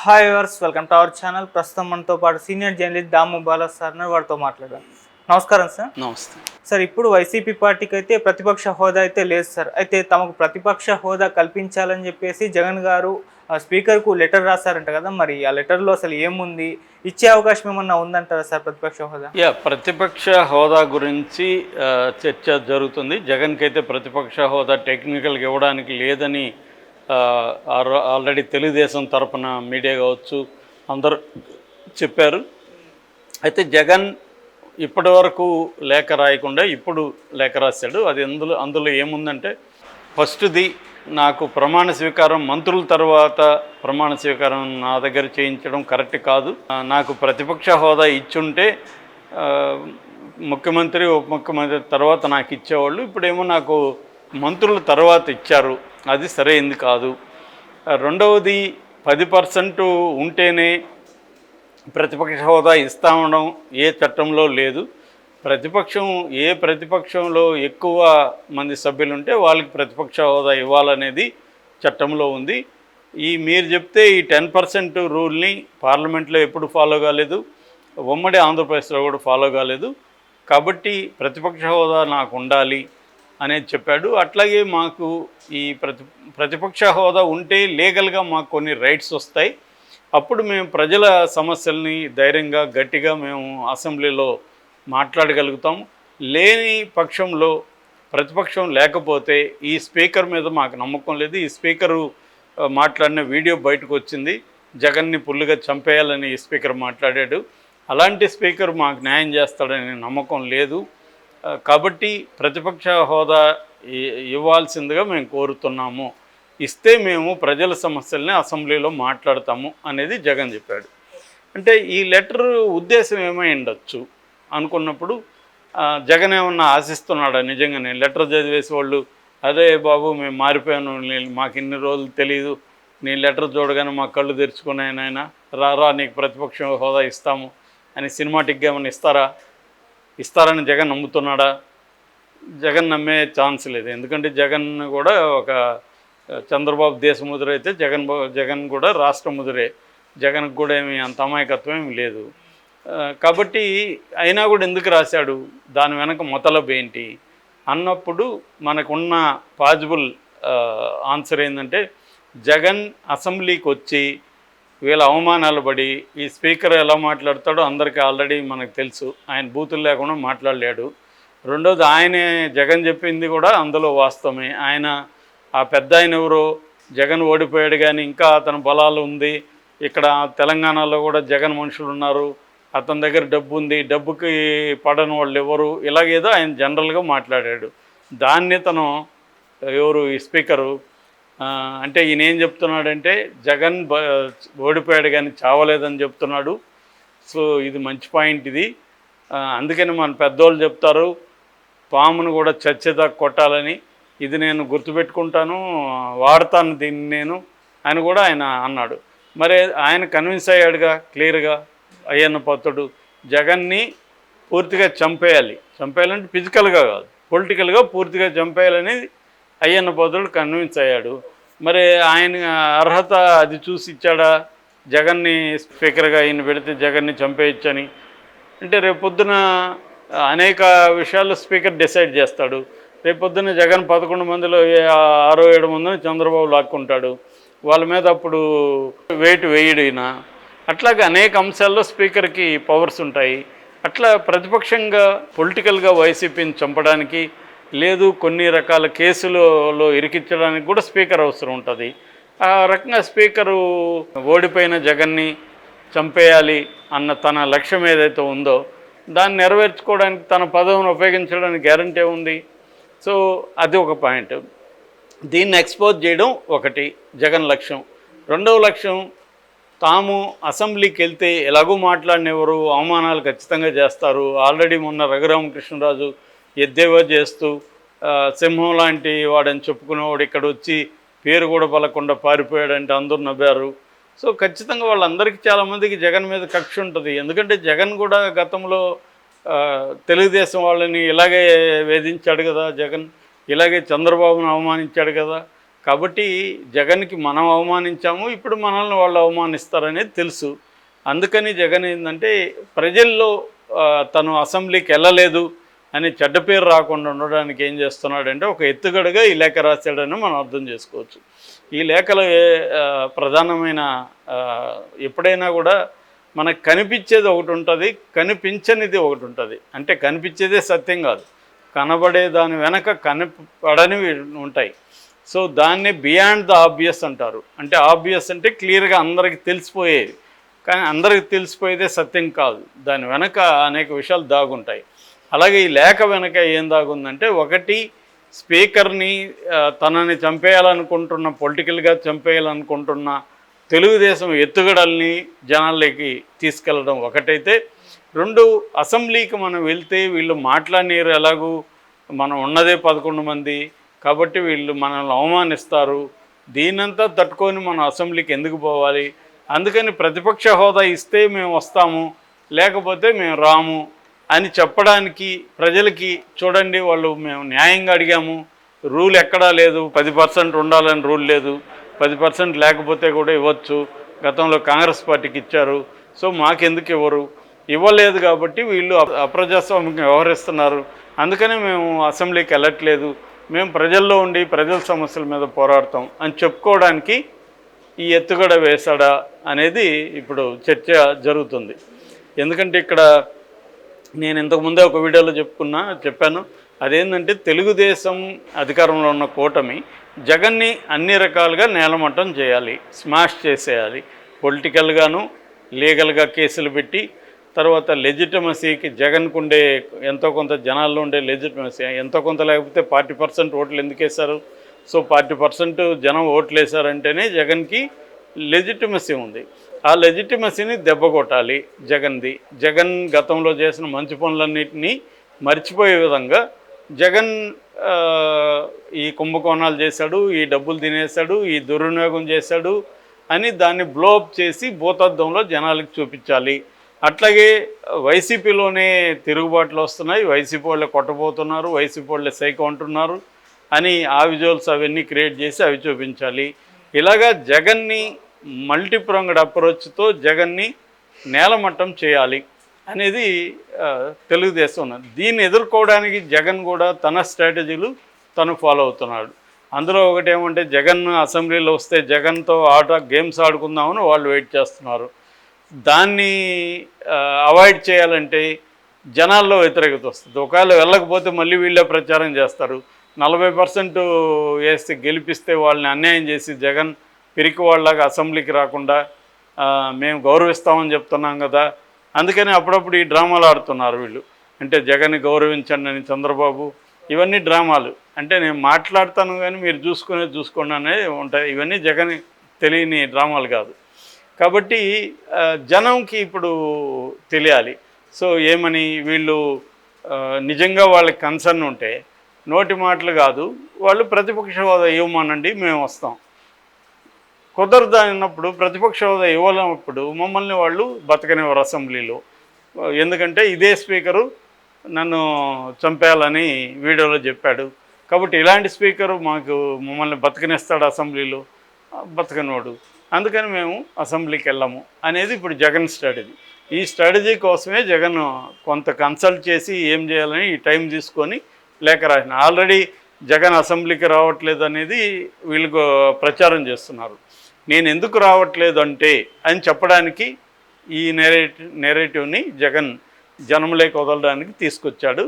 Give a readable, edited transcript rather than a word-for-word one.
Hi viewers, welcome to our channel. ప్రస్తుతం మనతో పాటు సీనియర్ జర్నలిస్ట్ దాము బాలా సార్ వారితో మాట్లాడారు. నమస్కారం సార్. నమస్తే సార్, ఇప్పుడు వైసీపీ పార్టీకి అయితే ప్రతిపక్ష హోదా అయితే లేదు సార్. అయితే తమకు ప్రతిపక్ష హోదా కల్పించాలని చెప్పేసి జగన్ గారు స్పీకర్కు లెటర్ రాశారంట కదా, మరి ఆ లెటర్లో అసలు ఏముంది, ఇచ్చే అవకాశం ఏమన్నా ఉందంటారా సార్ ప్రతిపక్ష హోదా? ప్రతిపక్ష హోదా గురించి చర్చ జరుగుతుంది. జగన్కి అయితే ప్రతిపక్ష హోదా టెక్నికల్గా ఇవ్వడానికి లేదని ఆల్రెడీ తెలుగుదేశం తరపున మీడియా కావచ్చు అందరూ చెప్పారు. అయితే జగన్ ఇప్పటి వరకు లేఖ రాయకుండా ఇప్పుడు లేఖ రాశాడు. అది అందులో ఏముందంటే, ఫస్ట్ది నాకు ప్రమాణ స్వీకారం, మంత్రుల తర్వాత ప్రమాణ స్వీకారం నా దగ్గర చేయించడం కరెక్ట్ కాదు. నాకు ప్రతిపక్ష హోదా ఇచ్చుంటే ముఖ్యమంత్రి ఉప ముఖ్యమంత్రి తర్వాత నాకు ఇచ్చేవాళ్ళు, ఇప్పుడేమో నాకు మంత్రుల తర్వాత ఇచ్చారు, అది సరైంది కాదు. రెండవది 10% ఉంటేనే ప్రతిపక్ష హోదా ఇస్తామనడం ఏ చట్టంలో లేదు. ఏ ప్రతిపక్షంలో ఎక్కువ మంది సభ్యులు ఉంటే వాళ్ళకి ప్రతిపక్ష హోదా ఇవ్వాలనేది చట్టంలో ఉంది. మీరు చెప్తే ఈ 10% రూల్ని పార్లమెంట్లో ఎప్పుడు ఫాలో కాలేదు, ఉమ్మడి ఆంధ్రప్రదేశ్లో కూడా ఫాలో కాలేదు. కాబట్టి ప్రతిపక్ష హోదా నాకు ఉండాలి అనేది చెప్పాడు. అట్లాగే మాకు ఈ ప్రతిపక్ష హోదా ఉంటే లీగల్గా మాకు కొన్ని రైట్స్ వస్తాయి. అప్పుడు మేము ప్రజల సమస్యల్ని ధైర్యంగా గట్టిగా మేము అసెంబ్లీలో మాట్లాడగలుగుతాం. లేని పక్షంలో, ప్రతిపక్షం లేకపోతే ఈ స్పీకర్ మీద మాకు నమ్మకం లేదు. ఈ స్పీకరు మాట్లాడిన వీడియో బయటకు వచ్చింది, జగన్ని పుల్లుగా చంపేయాలని ఈ స్పీకర్ మాట్లాడాడు. అలాంటి స్పీకర్ మాకు న్యాయం చేస్తాడని నమ్మకం లేదు. కాబట్టి ప్రతిపక్ష హోదా ఇవ్వాల్సిందిగా మేము కోరుతున్నాము. ఇస్తే మేము ప్రజల సమస్యల్ని అసెంబ్లీలో మాట్లాడతాము అనేది జగన్ చెప్పాడు. అంటే ఈ లెటర్ ఉద్దేశం ఏమై ఉండొచ్చు అనుకున్నప్పుడు, జగన్ ఏమన్నా ఆశిస్తున్నాడా నిజంగానే? లెటర్ చదివేసి వాళ్ళు, అదే బాబు మేము మారిపోయాను, మాకు ఇన్ని రోజులు తెలియదు, నీ లెటర్ చూడగానే మా కళ్ళు తెరుచుకున్నాయి నాయన, రా నీకు ప్రతిపక్ష హోదా ఇస్తాము అని సినిమాటిక్గా ఏమైనా ఇస్తారని జగన్ నమ్ముతున్నాడా? జగన్ నమ్మే ఛాన్స్ లేదు. ఎందుకంటే జగన్ కూడా ఒక చంద్రబాబు దేశ ముద్ర అయితే జగన్ కూడా రాష్ట్ర ముద్రే. జగన్కి కూడా ఏమి అంత అమాయకత్వం ఏమి లేదు. కాబట్టి అయినా కూడా ఎందుకు రాశాడు, దాని వెనక మొదలబ్ ఏంటి అన్నప్పుడు మనకున్న పాజిబుల్ ఆన్సర్ ఏంటంటే, జగన్ అసెంబ్లీకి వచ్చి వీళ్ళ అవమానాలు పడి, ఈ స్పీకర్ ఎలా మాట్లాడతాడో అందరికీ ఆల్రెడీ మనకు తెలుసు, ఆయన బూతులు లేకుండా మాట్లాడలేడు. రెండోది, ఆయనే జగన్ చెప్పింది కూడా అందులో వాస్తవమే. ఆయన ఆ పెద్ద ఆయన ఎవరో, జగన్ ఓడిపోయాడు కానీ ఇంకా అతని బలాలు ఉంది, ఇక్కడ తెలంగాణలో కూడా జగన్ మనుషులు ఉన్నారు, అతని దగ్గర డబ్బు ఉంది, డబ్బుకి పడని వాళ్ళు ఎవరు, ఇలాగేదో ఆయన జనరల్గా మాట్లాడాడు. దాన్ని తను ఈ స్పీకరు అంటే ఈయన ఏం చెప్తున్నాడంటే, జగన్ ఓడిపోయాడు కానీ చావలేదని చెప్తున్నాడు. సో ఇది మంచి పాయింట్ ఇది. అందుకని మన పెద్దోళ్ళు చెప్తారు, పామును కూడా చచ్చేదాకా కొట్టాలని. ఇది నేను గుర్తుపెట్టుకుంటాను, వాడతాను దీన్ని నేను అని కూడా ఆయన అన్నాడు. మరి ఆయన కన్విన్స్ అయ్యాడుగా క్లియర్గా, అయ్యన్న పాత్రుడు జగన్ని పూర్తిగా చంపేయాలంటే ఫిజికల్గా కాదు, పొలిటికల్గా పూర్తిగా చంపేయాలని అయ్యన్న పాత్రుడు కన్విన్స్ అయ్యాడు. మరి ఆయన అర్హత అది చూసి ఇచ్చాడా? జగన్ని స్పీకర్గా ఈయన పెడితే జగన్ని చంపేయచ్చని. అంటే రేపొద్దున అనేక విషయాల్లో స్పీకర్ డిసైడ్ చేస్తాడు. రేపొద్దున జగన్ 11 మందిలో 6-7 మందిని చంద్రబాబు లాక్కుంటాడు, వాళ్ళ మీద అప్పుడు వెయిట్ వేయడు ఈయన. అట్లాగే అనేక అంశాల్లో స్పీకర్కి పవర్స్ ఉంటాయి. అట్లా ప్రతిపక్షంగా పొలిటికల్గా వైసీపీని చంపడానికి, లేదు కొన్ని రకాల కేసులలో ఇరికించడానికి కూడా స్పీకర్ అవసరం ఉంటుంది. ఆ రకంగా స్పీకరు ఓడిపోయిన జగన్ని చంపేయాలి అన్న తన లక్ష్యం ఏదైతే ఉందో దాన్ని నెరవేర్చుకోవడానికి తన పదవిని ఉపయోగించడానికి గ్యారంటీ ఉంది. సో అది ఒక పాయింట్. దీన్ని ఎక్స్పోజ్ చేయడం ఒకటి జగన్ లక్ష్యం. రెండవ లక్ష్యం, తాము అసెంబ్లీకి వెళ్తే ఎలాగూ మాట్లాడినెవరు అవమానాలు ఖచ్చితంగా చేస్తారు. ఆల్రెడీ మొన్న రఘురామకృష్ణరాజు ఎద్దేవా చేస్తూ సింహం లాంటి వాడని చెప్పుకునేవాడు ఇక్కడ వచ్చి పేరు కూడా పలకుండా పారిపోయాడంటే అందరూ నవ్వారు. సో ఖచ్చితంగా వాళ్ళందరికీ చాలామందికి జగన్ మీద కక్ష ఉంటుంది. ఎందుకంటే జగన్ కూడా గతంలో తెలుగుదేశం వాళ్ళని ఇలాగే వేధించాడు కదా, జగన్ ఇలాగే చంద్రబాబును అవమానించాడు కదా. కాబట్టి జగన్కి మనం అవమానించాము, ఇప్పుడు మనల్ని వాళ్ళు అవమానిస్తారనేది తెలుసు. అందుకని జగన్ ఏంటంటే ప్రజల్లో తను అసెంబ్లీకి వెళ్ళలేదు అని చెడ్డ పేరు రాకుండా ఉండడానికి ఏం చేస్తున్నాడంటే ఒక ఎత్తుగడగా ఈ లేఖ రాశాడని మనం అర్థం చేసుకోవచ్చు. ఈ లేఖలో ప్రధానమైన ఎప్పుడైనా కూడా మనకు కనిపించేది ఒకటి ఉంటుంది, కనిపించనిది ఒకటి ఉంటుంది. అంటే కనిపించేదే సత్యం కాదు, కనబడే దాని వెనక కనపడనివి ఉంటాయి. సో దాన్ని బియాండ్ ద ఆబ్వియస్ అంటారు. అంటే ఆబ్వియస్ అంటే క్లియర్గా అందరికీ తెలిసిపోయేది, కానీ అందరికి తెలిసిపోయేదే సత్యం కాదు, దాని వెనక అనేక విషయాలు దాగుంటాయి. అలాగే ఈ లేఖ వెనక ఏం దాగుందంటే, ఒకటి స్పీకర్ని తనని చంపేయాలనుకుంటున్న, పొలిటికల్గా చంపేయాలనుకుంటున్న తెలుగుదేశం ఎత్తుగడల్ని జనాల్లోకి తీసుకెళ్ళడం ఒకటైతే, రెండు అసెంబ్లీకి మనం వెళ్తే వీళ్ళు మాట్లాడినారు, ఎలాగూ మనం ఉన్నదే 11 మంది కాబట్టి వీళ్ళు మనల్ని అవమానిస్తారు, దీనంతా తట్టుకొని మనం అసెంబ్లీకి ఎందుకు పోవాలి, అందుకని ప్రతిపక్ష హోదా ఇస్తే మేము వస్తాము, లేకపోతే మేము రాము అని చెప్పడానికి ప్రజలకి, చూడండి వాళ్ళు మేము న్యాయంగా అడిగాము, రూల్ ఎక్కడా లేదు, 10% ఉండాలని రూల్ లేదు, 10% లేకపోతే కూడా ఇవ్వచ్చు, గతంలో కాంగ్రెస్ పార్టీకి ఇచ్చారు, సో మాకెందుకు ఇవ్వలేదు కాబట్టి వీళ్ళు అప్రజాస్వామ్యంగా వ్యవహరిస్తున్నారు, అందుకనే మేము అసెంబ్లీకి వెళ్ళట్లేదు, మేము ప్రజల్లో ఉండి ప్రజల సమస్యల మీద పోరాడతాం అని చెప్పుకోవడానికి ఈ ఎత్తుగడ వేశాడా అనేది ఇప్పుడు చర్చ జరుగుతుంది. ఎందుకంటే ఇక్కడ నేను ఇంతకుముందే ఒక వీడియోలో చెప్పాను, అదేంటంటే తెలుగుదేశం అధికారంలో ఉన్న కూటమి జగన్ని అన్ని రకాలుగా నేలమట్టం చేయాలి, స్మాష్ చేసేయాలి, పొలిటికల్గాను లీగల్గా కేసులు పెట్టి, తర్వాత లెజిటమసీకి జగన్కు ఉండే ఎంతో కొంత జనాల్లో ఉండే లెజిటమసీ, ఎంతో కొంత లేకపోతే 40% ఓట్లు ఎందుకు వేశారు, సో 40% జనం ఓట్లు వేశారంటేనే జగన్కి లెజిటమసీ ఉంది, ఆ లెజిటమసీని దెబ్బ కొట్టాలి జగన్ది. జగన్ గతంలో చేసిన మంచి పనులన్నింటినీ మర్చిపోయే విధంగా జగన్ ఈ కుంభకోణాలు చేశాడు, ఈ డబ్బులు తినేశాడు, ఈ దుర్వినియోగం చేశాడు అని దాన్ని బ్లోఅప్ చేసి భూతద్దంలో జనాలకు చూపించాలి. అట్లాగే వైసీపీలోనే తిరుగుబాట్లు వస్తున్నాయి, వైసీపీ వాళ్ళే కొట్టబోతున్నారు, వైసీపీ వాళ్ళే సైకో అంటున్నారు అని ఆ విజువల్స్ అవన్నీ క్రియేట్ చేసి అవి చూపించాలి. ఇలాగా జగన్ని మల్టీప్రాంగ్డ్ అప్రోచ్తో జగన్ని నేలమట్టం చేయాలి అనేది తెలుగుదేశం ఉన్నది. దీన్ని ఎదుర్కోవడానికి జగన్ కూడా తన స్ట్రాటజీలు తను ఫాలో అవుతున్నాడు. అందులో ఒకటి ఏమంటే, జగన్ అసెంబ్లీలో వస్తే జగన్తో గేమ్స్ ఆడుకుందామని వాళ్ళు వెయిట్ చేస్తున్నారు. దాన్ని అవాయిడ్ చేయాలంటే జనాల్లో వ్యతిరేకత వస్తుంది. ఒకవేళ వెళ్ళకపోతే మళ్ళీ వీళ్ళే ప్రచారం చేస్తారు, 40% వేస్తే గెలిపిస్తే వాళ్ళని అన్యాయం చేసి జగన్ పిరికి వాళ్ళలాగా అసెంబ్లీకి రాకుండా మేము గౌరవిస్తామని చెప్తున్నాం కదా, అందుకని అప్పుడప్పుడు ఈ డ్రామాలు ఆడుతున్నారు వీళ్ళు. అంటే జగన్ని గౌరవించండి అని చంద్రబాబు, ఇవన్నీ డ్రామాలు. అంటే నేను మాట్లాడతాను కానీ మీరు చూసుకోండి అనేది ఉంటాయి, ఇవన్నీ జగన్ తెలియని డ్రామాలు కాదు. కాబట్టి జనంకి ఇప్పుడు తెలియాలి. సో ఏమని, వీళ్ళు నిజంగా వాళ్ళకి కన్సర్న్ ఉంటే నోటి మాటలు కాదు, వాళ్ళు ప్రతిపక్ష హోదా ఇవ్వమనండి మేము వస్తాం, కుదరదు అన్నప్పుడు ప్రతిపక్ష హోదా ఇవ్వలేనప్పుడు మమ్మల్ని వాళ్ళు బతకనివ్వరు అసెంబ్లీలో. ఎందుకంటే ఇదే స్పీకరు నన్ను చంపేయాలని వీడియోలో చెప్పాడు, కాబట్టి ఇలాంటి స్పీకరు మమ్మల్ని బతకనిస్తాడు అసెంబ్లీలో, బతకనోడు, అందుకని మేము అసెంబ్లీకి వెళ్ళము అనేది ఇప్పుడు జగన్ స్ట్రాటజీ. ఈ స్ట్రాటజీ కోసమే జగన్ కొంత కన్సల్ట్ చేసి ఏం చేయాలని ఈ టైం తీసుకొని లేఖ రాసిన. ఆల్రెడీ జగన్ అసెంబ్లీకి రావట్లేదు అనేది వీళ్ళు ప్రచారం చేస్తున్నారు. నేను ఎందుకు రావట్లేదు అంటే అని చెప్పడానికి ఈ నెరేటివ్ని జగన్ జనంలోకి వదలడానికి తీసుకొచ్చాడు.